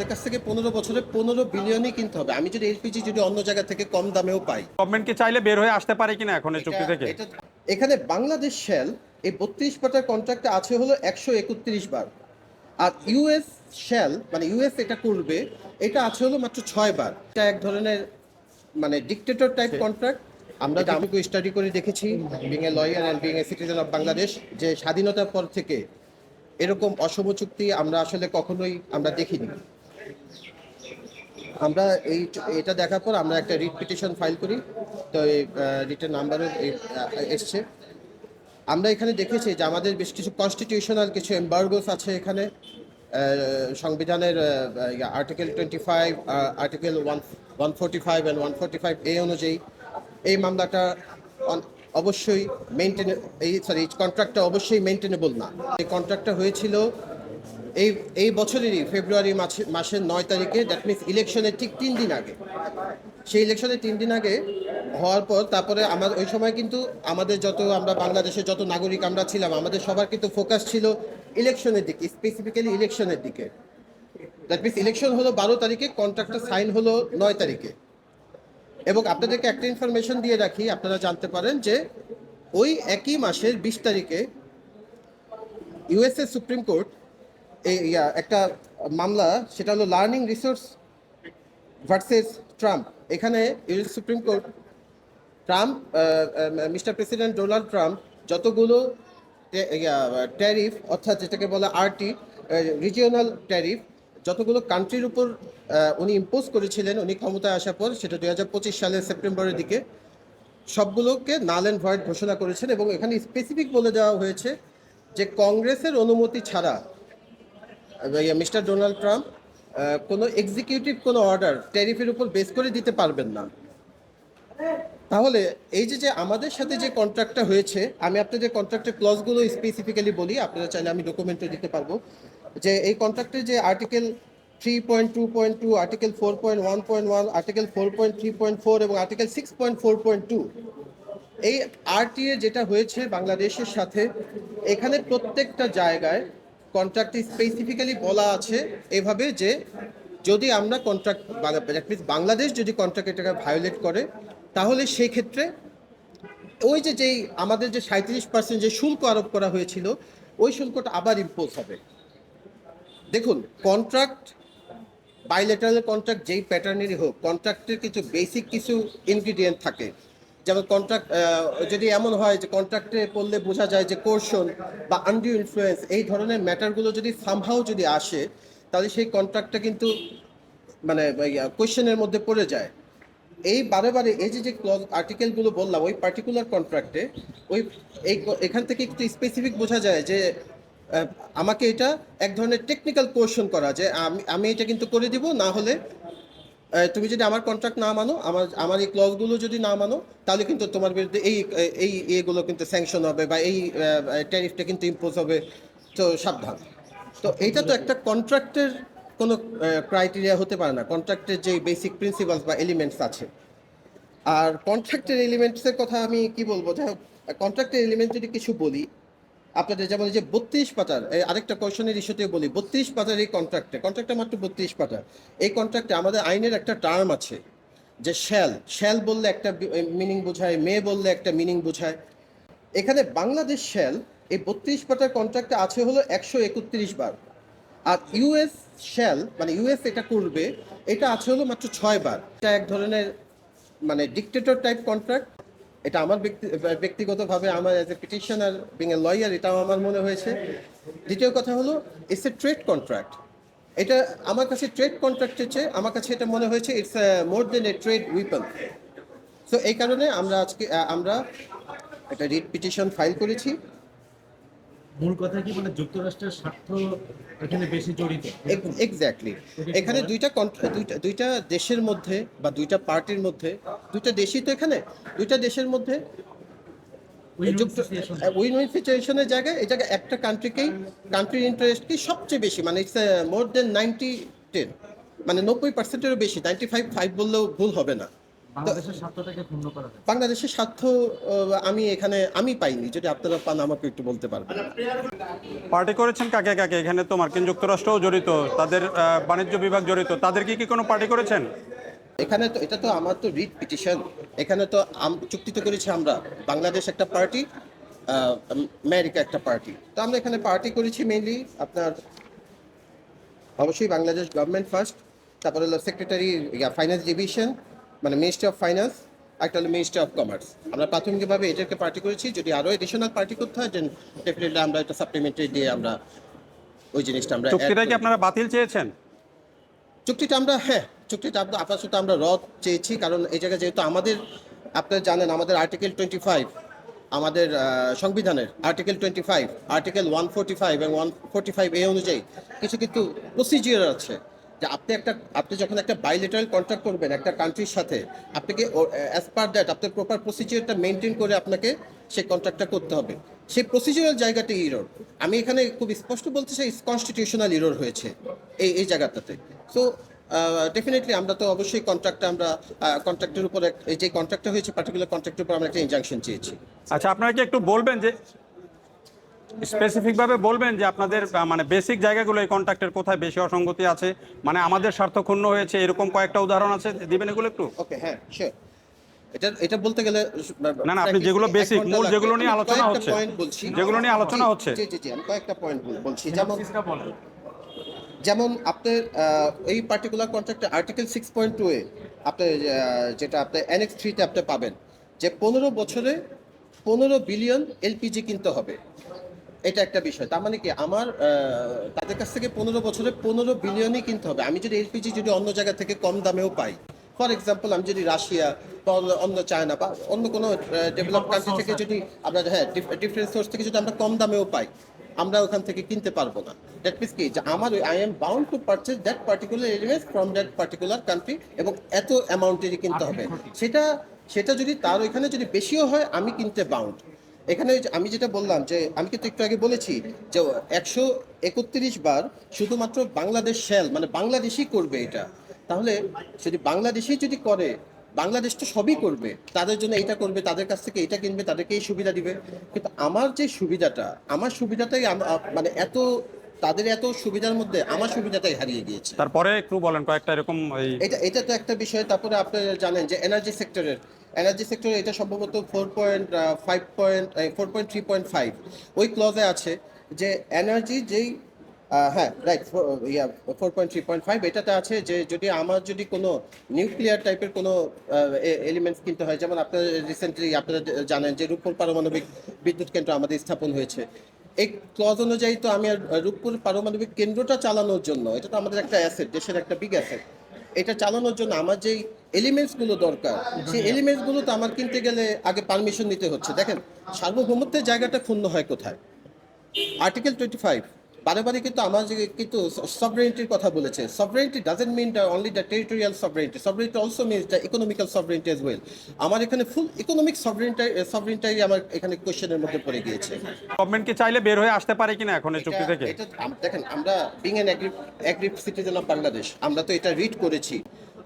তাদের কাছ থেকে 15 বছরে 15 বিলিয়নই কিনতে হবে। আমি যদি এলপিজি যদি অন্য জায়গা থেকে কম দামেও পাই, গভর্নমেন্ট কি চাইলে বের হয়ে আসতে পারে কিনা এখন এই চুক্তি থেকে? এখানে বাংলাদেশ শেল এই 32 বারের কন্ট্রাক্টে আছে হলো 131 বার, আর ইউএস শেল মানে ইউএস এটা করবে এটা আছে হলো মাত্র 6 বার। এটা এক ধরনের মানে ডিক্টেটর টাইপ কন্ট্রাক্ট। আমরা দামিকে স্টাডি করে দেখেছি, being a law and being a citizen of Bangladesh, যে স্বাধীনতার পর থেকে এরকম অসম চুক্তি আমরা আসলে কখনোই আমরা দেখিনি। আমরা এটা দেখার পর আমরা একটা রিট পিটিশন ফাইল করি, তো এই রিটের নাম্বারও এসছে। আমরা এখানে দেখেছি যে আমাদের বেশ কিছু কনস্টিটিউশনাল কিছু এমবার্গোস আছে এখানে, সংবিধানের আর্টিকেল 25, আর্টিকেল 145 অ্যান্ড 145 এ অনুযায়ী এই মামলাটা অবশ্যই এই কন্ট্রাক্টটা অবশ্যই মেনটেনেবল না। এই কন্ট্রাক্টটা হয়েছিল এই বছরেরই ফেব্রুয়ারি মাসের 9 তারিখে, দ্যাট মিনস ইলেকশনের ঠিক 3 দিন আগে। সেই ইলেকশনের 3 দিন আগে হওয়ার পর তারপরে ওই সময় কিন্তু আমাদের আমরা বাংলাদেশের যত নাগরিক আমরা ছিলাম, আমাদের সবার কিন্তু ফোকাস ছিল ইলেকশনের দিকে, স্পেসিফিক্যালি ইলেকশনের দিকে। দ্যাট মিনস ইলেকশন হলো 12 তারিখে, কন্ট্রাক্টটা সাইন হলো 9 তারিখে। এবং আপনাদেরকে একটা ইনফরমেশন দিয়ে রাখি, আপনারা জানতে পারেন যে ওই একই মাসের 20 তারিখে ইউএসএ সুপ্রিম কোর্ট একটা মামলা, সেটা হলো লার্নিং রিসোর্স ভার্সেস ট্রাম্প। এখানে US supreme court mister president Donald Trump যতগুলো ট্যারিফ, অর্থাৎ যেটাকে বলা আরটি, রিজিওনাল ট্যারিফ, যতগুলো কান্ট্রির উপর উনি ইম্পোজ করেছিলেন উনি ক্ষমতায় আসার পর, সেটা 2025 সালের সেপ্টেম্বরের দিকে সবগুলোকে নাল অ্যান্ড ভয়েড ঘোষণা করেছেন। এবং এখানে স্পেসিফিক বলে দেওয়া হয়েছে যে কংগ্রেসের অনুমতি ছাড়া মিস্টার ডোনাল্ড ট্রাম্প কোনো এক্সিকিউটিভ কোনো অর্ডার ট্যারিফের উপর বেস করে দিতে পারবেন না। তাহলে এই যে আমাদের সাথে যে কন্ট্রাক্টটা হয়েছে, আমি আপনাদের কন্ট্রাক্টের ক্লজগুলো স্পেসিফিক্যালি বলি, আপনারা চাইলে আমি ডকুমেন্টও দিতে পারবো। যে এই কন্ট্রাক্টের যে আর্টিকেল 3.2.2, আর্টিকেল 4.1.1, আর্টিকেল 4.3.4 এবং আর্টিকেল 6.4.2, এই আরটিএ যেটা হয়েছে বাংলাদেশের সাথে, এখানে প্রত্যেকটা জায়গায় কন্ট্রাক্টে স্পেসিফিক্যালি বলা আছে এভাবে যে যদি আমরা বাংলাদেশ যদি কন্ট্রাক্ট এটাকে ভায়োলেট করে, তাহলে সেই ক্ষেত্রে ওই যেই আমাদের যে 37% যে শুল্ক আরোপ করা হয়েছিল, ওই শুল্কটা আবার ইম্পোজ হবে। দেখুন, কন্ট্রাক্ট বাইলেটারাল কন্ট্রাক্ট যেই প্যাটার্নেরই হোক, কন্ট্রাক্টের কিছু বেসিক কিছু ইনগ্রিডিয়েন্ট থাকে। যেমন কন্ট্রাক্ট যদি এমন হয় যে কন্ট্রাক্টে পড়লে বোঝা যায় যে কোর্শন বা আনডিউ ইনফ্লুয়েন্স, এই ধরনের ম্যাটারগুলো যদি সামহাও যদি আসে, তাহলে সেই কন্ট্রাক্টটা কিন্তু মানে কোয়েশ্চেনের মধ্যে পড়ে যায়। এই বারে এই যে ক্লজ আর্টিকেলগুলো বললাম, ওই পার্টিকুলার কন্ট্রাক্টে এখান থেকে একটু স্পেসিফিক বোঝা যায় যে আমাকে এটা এক ধরনের টেকনিক্যাল কোয়েশ্চন করা, যে আমি এটা কিন্তু করে দিব, না হলে তুমি যদি আমার কন্ট্রাক্ট না মানো, আমার এই ক্লজগুলো যদি না মানো, তাহলে কিন্তু তোমার বিরুদ্ধে এইগুলো কিন্তু স্যাংশন হবে বা এই ট্যারিফটা কিন্তু ইম্পোজ হবে, তো সাবধান। তো এইটা তো একটা কন্ট্রাক্টের কোনো ক্রাইটেরিয়া হতে পারে না। কন্ট্রাক্টের যে বেসিক প্রিন্সিপালস বা এলিমেন্টস আছে, আর কন্ট্রাক্টের এলিমেন্টসের কথা আমি কি বলবো, যাই হোক, কন্ট্রাক্টের এলিমেন্ট যদি কিছু বলি আপনাদের, যেমন যে 32 পাতার আরেকটা কোয়েশনের ইস্যুতে বলি, 32 পাতার এই কন্ট্রাক্টটা মাত্র 32 পাতা। এই কন্ট্রাক্টে আমাদের আইনের একটা টার্ম আছে যে শ্যাল বললে একটা মিনিং বোঝায়, মে বললে একটা মিনিং বোঝায়। এখানে বাংলাদেশ শ্যাল এই 32 পাতার কন্ট্রাক্টে আছে হলো 131 বার, আর ইউএস শ্যাল মানে ইউএস এটা করবে এটা আছে হলো মাত্র 6 বার। এটা এক ধরনের মানে ডিক্টেটর টাইপ কন্ট্রাক্ট। এটা আমার ব্যক্তিগতভাবে আমার as a petitioner being a lawyer এটাও আমার মনে হয়েছে। দ্বিতীয় কথা হলো ইটস এ ট্রেড কন্ট্রাক্ট। এটা আমার কাছে ট্রেড কন্ট্রাক্টের চেয়ে আমার কাছে এটা মনে হয়েছে it's more than a trade weapon. So এই কারণে আমরা একটা রিট পিটিশন ফাইল করেছি। মূল কথা কি, মানে যুক্তরাষ্ট্রের স্বার্থ এখানে বেশি জড়িত? এক্স্যাক্টলি। এখানে দুইটা দেশের মধ্যে বা দুইটা পার্টির মধ্যে, দুইটা দেশই তো এখানে, দুইটা দেশের মধ্যে উইন উইন সিচুয়েশনের জায়গায় এই জায়গায় একটা কান্ট্রির ইন্টারেস্টকে সবচেয়ে বেশি, মানে ইটস মোর দেন 90-10, মানে 90%-এরও বেশি, 95 বললেও ভুল হবে না। বাংলাদেশের স্বার্থটাকে ক্ষুণ্ণ করা যায়। বাংলাদেশের স্বার্থ আমি পাইনি, যদি আপনারা পান আমাকে একটু বলতে পারবেন। পার্টি করেছেন কাকে কাকে? এখানে তো মার্কিন যুক্তরাষ্ট্রও জড়িত, তাদের বাণিজ্য বিভাগ জড়িত, তাদের কি কোনো পার্টি করেছেন? এখানে তো এটা তো আমার তো রিট পিটিশন, এখানে তো চুক্তি তো করেছি আমরা, বাংলাদেশ একটা পার্টি, আমেরিকা একটা পার্টি, তো আমরা এখানে পার্টি করেছি মেইনলি আপনার অবশ্যই বাংলাদেশ গভর্নমেন্ট ফার্স্ট, তারপরে হলো সেক্রেটারি ফাইন্যান্স ডিভিশন, মানে মিনিস্ট্রি অফ ফাইন্যান্স, একটা হলো মিনিস্ট্রি অফ কমার্স। আমরা প্রাথমিকভাবে এটাকে পার্টি করেছি, যদি আরও এডিশনাল পার্টি করতে হয় দেন ডেফিনেটলি আমরা একটা সাপ্লিমেন্টারি দিয়ে আমরা ওই জিনিসটা আমরা add চুক্তিটা কি করি। আপনারা বাতিল চেয়েছেন? চুক্তিটা আমরা আপাতত আমরা রদ চেয়েছি, কারণ এই জায়গায় যেহেতু আমাদের, আপনারা জানেন আমাদের আর্টিকেল 25, আমাদের সংবিধানের আর্টিকেল 25, আর্টিকেল 145 এবং 145A অনুযায়ী কিছু কিন্তু প্রসিজিওর আছে, যে আপনি যখন একটা বাইলেটারাল কন্ট্রাক্ট করবেন একটা কান্ট্রির সাথে, আপনাকে অ্যাজ পার দ্যাট আপনার প্রপার প্রসিজিওরটা মেনটেন করে আপনাকে সেই কন্ট্রাক্টটা করতে হবে। সেই প্রসিজিওরাল জায়গাটি ইরোর, আমি এখানে খুব স্পষ্ট বলতে চাই, কনস্টিটিউশনাল ইরোর হয়েছে এই জায়গাটাতে। সো ডেফিনেটলি আমরা তো অবশ্যই কন্ট্রাক্টের উপর এই যে কন্ট্রাক্টটা হয়েছে পার্টিকুলার কন্ট্রাক্টের উপর আমরা একটা ইনজাংশন চেয়েছি। আচ্ছা, আপনারা কি একটু বলবেন যে স্পেসিফিকভাবে বলবেন যে আপনাদের মানে বেসিক জায়গাগুলো এই কন্ট্রাক্টের কোথায় বেশি অসঙ্গতি আছে, মানে আমাদের স্বার্থ ক্ষুণ্ণ হয়েছে এরকম কয়েকটা উদাহরণ আছে, দিবেন এগুলো একটু? ওকে, হ্যাঁ শিওর। এটা বলতে গেলে না, আপনি যেগুলো basic, মূল যেগুলো নিয়ে আলোচনা হচ্ছে, পয়েন্ট বলছি, যেগুলো নিয়ে আলোচনা হচ্ছে। জি আমি কয়েকটা পয়েন্ট বলছি। যেমন আপনার এই পার্টিকুলার কন্ট্রাক্টে আর্টিকেল 6.2 এ আপনার যেটা আপনার অ্যানেক্স 3-তে আপনি পাবেন যে 15 বছরে 15 বিলিয়ন এলপিজি কিনতে হবে। এটা একটা বিষয়, তার মানে কি আমার তাদের কাছ থেকে 15 বছরে 15 বিলিয়নই কিনতে হবে। আমি যদি এলপিজি যদি অন্য জায়গা থেকে কম দামেও পাই, ফর এক্সাম্পল আমি যদি রাশিয়া বা অন্য চায়না বা অন্য কোনো ডেভেলপ কান্ট্রি থেকে যদি আমরা ডিফারেন্ট সোর্স থেকে যদি আমরা কম দামেও পাই, আমরা ওখান থেকে কিনতে পারবো না। দ্যাট মিনস কি, যে আমার I am bound to purchase that particular elements from that particular country, এবং এত অ্যামাউন্টেরই কিনতে হবে। সেটা যদি তার ওইখানে যদি বেশিও হয় আমি কিনতে বাউন্ড। এখানে আমি যেটা বললাম যে আমি কিন্তু একটু আগে বলেছি যে 131 বার শুধুমাত্র বাংলাদেশ শেল, মানে বাংলাদেশই করবে এটা। তাহলে যদি বাংলাদেশই যদি করে, বাংলাদেশ তো সবই করবে, তাদের জন্য এটা করবে, তাদের কাছ থেকে এটা কিনবে, তাদেরকে এই সুবিধা দিবে। কিন্তু আমার যে সুবিধাটা, আমার সুবিধাটাই মানে তাদের এত সুবিধার মধ্যে আমার সুবিধাটাই হারিয়ে গিয়েছে। তারপরে একটু বলেন কয়েকটা এরকম এটা তো একটা বিষয়। তারপরে আপনারা জানেন যে এনার্জি সেক্টরে এটা সম্ভবত 4.3.5 ওই ক্লজে আছে যে এনার্জি যেই হ্যাঁ রাইট 4.3.5 এটাতে আছে যে যদি কোনো নিউক্লিয়ার টাইপের কোনো এলিমেন্টস কিনতে হয়, যেমন রিসেন্টলি আপনারা জানেন যে রূপপুর পারমাণবিক বিদ্যুৎ কেন্দ্র আমাদের স্থাপন হয়েছে। এই ক্লজ অনুযায়ী তো আমি আর রূপপুর পারমাণবিক কেন্দ্রটা চালানোর জন্য, এটা তো আমাদের একটা অ্যাসেট, দেশের একটা বিগ অ্যাসেট, এটা চালানোর জন্য আমার যেই এলিমেন্টসগুলো দরকার, সেই এলিমেন্টসগুলো তো আমার কিনতে গেলে আগে পারমিশন নিতে হচ্ছে। দেখেন সার্বভৌমত্বের জায়গাটা ক্ষুণ্ণ হয় কোথায়? আর্টিকেল 25 বারে কিন্তু কিন্তু সভরেনিটির কথা বলেছে। Sovereignty doesn't mean only the territorial sovereignty, sovereignty also means the economical sovereignty as well. আমার এখানে ফুল ইকোনমিক সভরেনিটি আমার এখানে কোশ্চেনের মধ্যে পড়ে গিয়েছে। গভর্নমেন্ট কি চাইলে বের হয়ে আসতে পারে কিনা এখন এই চুক্তি থেকে? দেখেন আমরা being an agree citizen of Bangladesh, আমরা তো এটা রিড করেছি।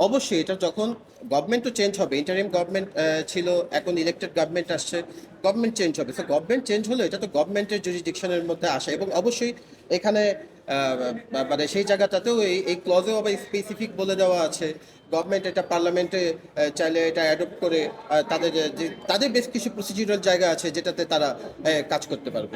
অবশ্যই এটা যখন গভর্নমেন্টও চেঞ্জ হবে, ইন্টারিম গভর্নমেন্ট ছিল, এখন ইলেক্টেড গভর্নমেন্ট আসছে, গভর্নমেন্ট চেঞ্জ হবে। সো গভর্নমেন্ট চেঞ্জ হলে এটা তো গভর্নমেন্টের জুরিসডিকশনের মধ্যে আসে, এবং অবশ্যই এখানে মানে সেই জায়গাটাতেও এই ক্লজেও আবার স্পেসিফিক বলে দেওয়া আছে গভর্নমেন্ট এটা পার্লামেন্টে চাইলে এটা অ্যাডপ্ট করে তাদের বেশ কিছু প্রসিডিউরাল জায়গা আছে যেটাতে তারা কাজ করতে পারবে।